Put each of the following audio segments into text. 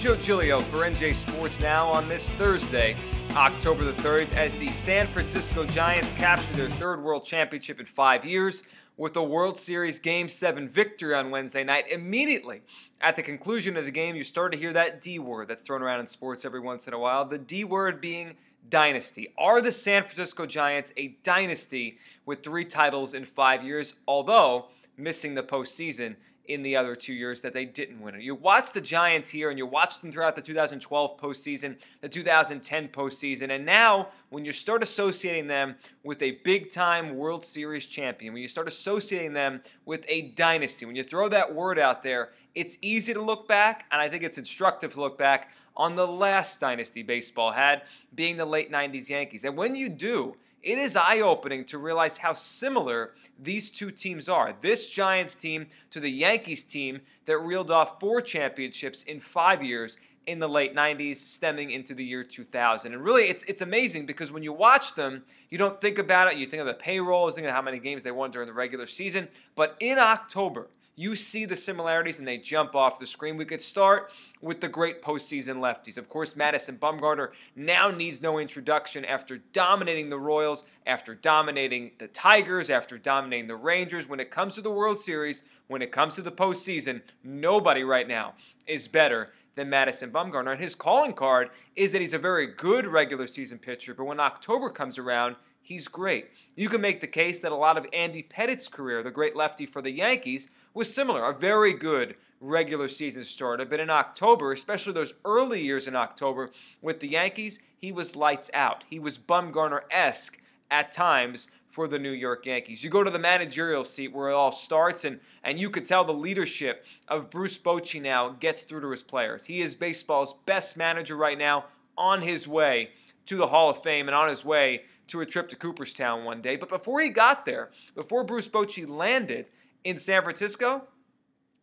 Joe Giglio for NJ Sports Now on this Thursday, October the 3rd, as the San Francisco Giants capture their third World Championship in 5 years with a World Series Game 7 victory on Wednesday night. Immediately at the conclusion of the game, you start to hear that D word that's thrown around in sports every once in a while, the D word being dynasty. Are the San Francisco Giants a dynasty with 3 titles in 5 years, although missing the postseason in the other 2 years that they didn't win it? You watch the Giants here, and you watch them throughout the 2012 postseason, the 2010 postseason, and now when you start associating them with a big-time World Series champion, when you start associating them with a dynasty, when you throw that word out there, it's easy to look back, and I think it's instructive to look back on the last dynasty baseball had, being the late 90s Yankees. And when you do, it is eye-opening to realize how similar these two teams are. This Giants team to the Yankees team that reeled off 4 championships in 5 years in the late 90s, stemming into the year 2000. And really, it's amazing because when you watch them, you don't think about it. You think of the payroll, you think of how many games they won during the regular season. But in October, you see the similarities and they jump off the screen. We could start with the great postseason lefties. Of course, Madison Bumgarner now needs no introduction after dominating the Royals, after dominating the Tigers, after dominating the Rangers. When it comes to the World Series, when it comes to the postseason, nobody right now is better than Madison Bumgarner. And his calling card is that he's a very good regular season pitcher, but when October comes around, he's great. You can make the case that a lot of Andy Pettitte's career, the great lefty for the Yankees, was similar. A very good regular season starter, but in October, especially those early years in October with the Yankees, he was lights out. He was Bumgarner-esque at times for the New York Yankees. You go to the managerial seat where it all starts, and you could tell the leadership of Bruce Bochy now gets through to his players. He is baseball's best manager right now, on his way to the Hall of Fame and on his way to a trip to Cooperstown one day. But before he got there, before Bruce Bochy landed in San Francisco,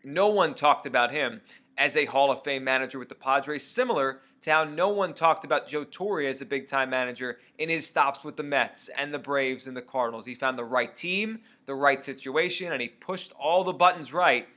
no one talked about him as a Hall of Fame manager with the Padres, similar to how no one talked about Joe Torre as a big-time manager in his stops with the Mets and the Braves and the Cardinals. He found the right team, the right situation, and he pushed all the buttons right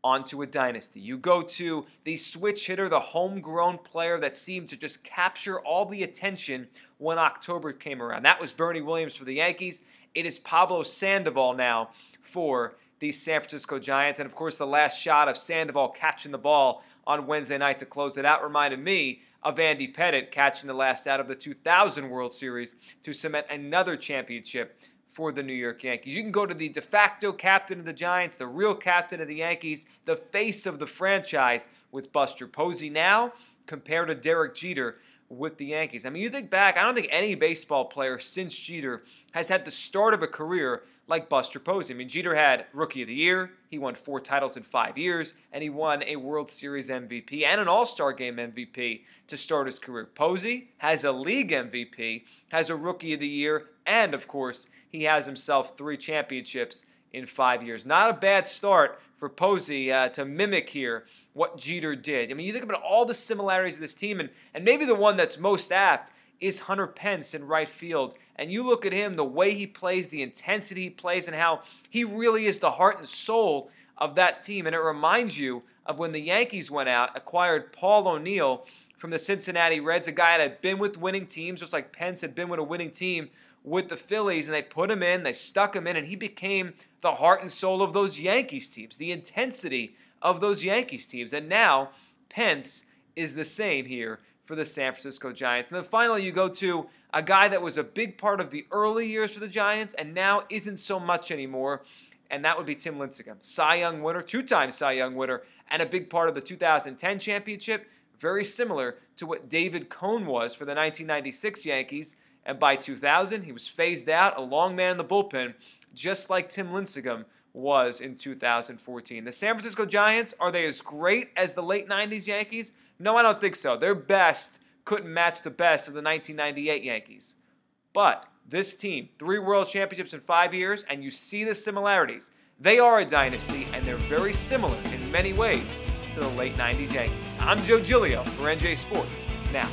onto a dynasty. You go to the switch hitter, the homegrown player that seemed to just capture all the attention when October came around. That was Bernie Williams for the Yankees. It is Pablo Sandoval now for the San Francisco Giants. And, of course, the last shot of Sandoval catching the ball on Wednesday night to close it out reminded me of Andy Pettitte catching the last out of the 2000 World Series to cement another championship for the New York Yankees. You can go to the de facto captain of the Giants, the real captain of the Yankees, the face of the franchise with Buster Posey now compared to Derek Jeter with the Yankees. I mean, you think back, I don't think any baseball player since Jeter has had the start of a career like Buster Posey. I mean, Jeter had Rookie of the Year, he won 4 titles in 5 years, and he won a World Series MVP and an All-Star Game MVP to start his career. Posey has a League MVP, has a Rookie of the Year, and, of course, he has himself 3 championships in 5 years. Not a bad start for Posey to mimic here what Jeter did. I mean, you think about all the similarities of this team, and maybe the one that's most apt is Hunter Pence in right field. And you look at him, the way he plays, the intensity he plays, and how he really is the heart and soul of that team. And it reminds you of when the Yankees went out, acquired Paul O'Neill from the Cincinnati Reds, a guy that had been with winning teams, just like Pence had been with a winning team with the Phillies, and they put him in, they stuck him in, and he became the heart and soul of those Yankees teams, the intensity of those Yankees teams. And now Pence is the same here for the San Francisco Giants. And then finally, you go to a guy that was a big part of the early years for the Giants and now isn't so much anymore, and that would be Tim Lincecum. Cy Young winner, 2-time Cy Young winner, and a big part of the 2010 championship, very similar to what David Cone was for the 1996 Yankees. And by 2000, he was phased out, a long man in the bullpen, just like Tim Lincecum was in 2014. The San Francisco Giants, are they as great as the late 90s Yankees? No, I don't think so. Their best couldn't match the best of the 1998 Yankees. But this team, 3 World Championships in 5 years, and you see the similarities. They are a dynasty, and they're very similar in many ways to the late 90s Yankees. I'm Joe Giglio for NJ Sports Now.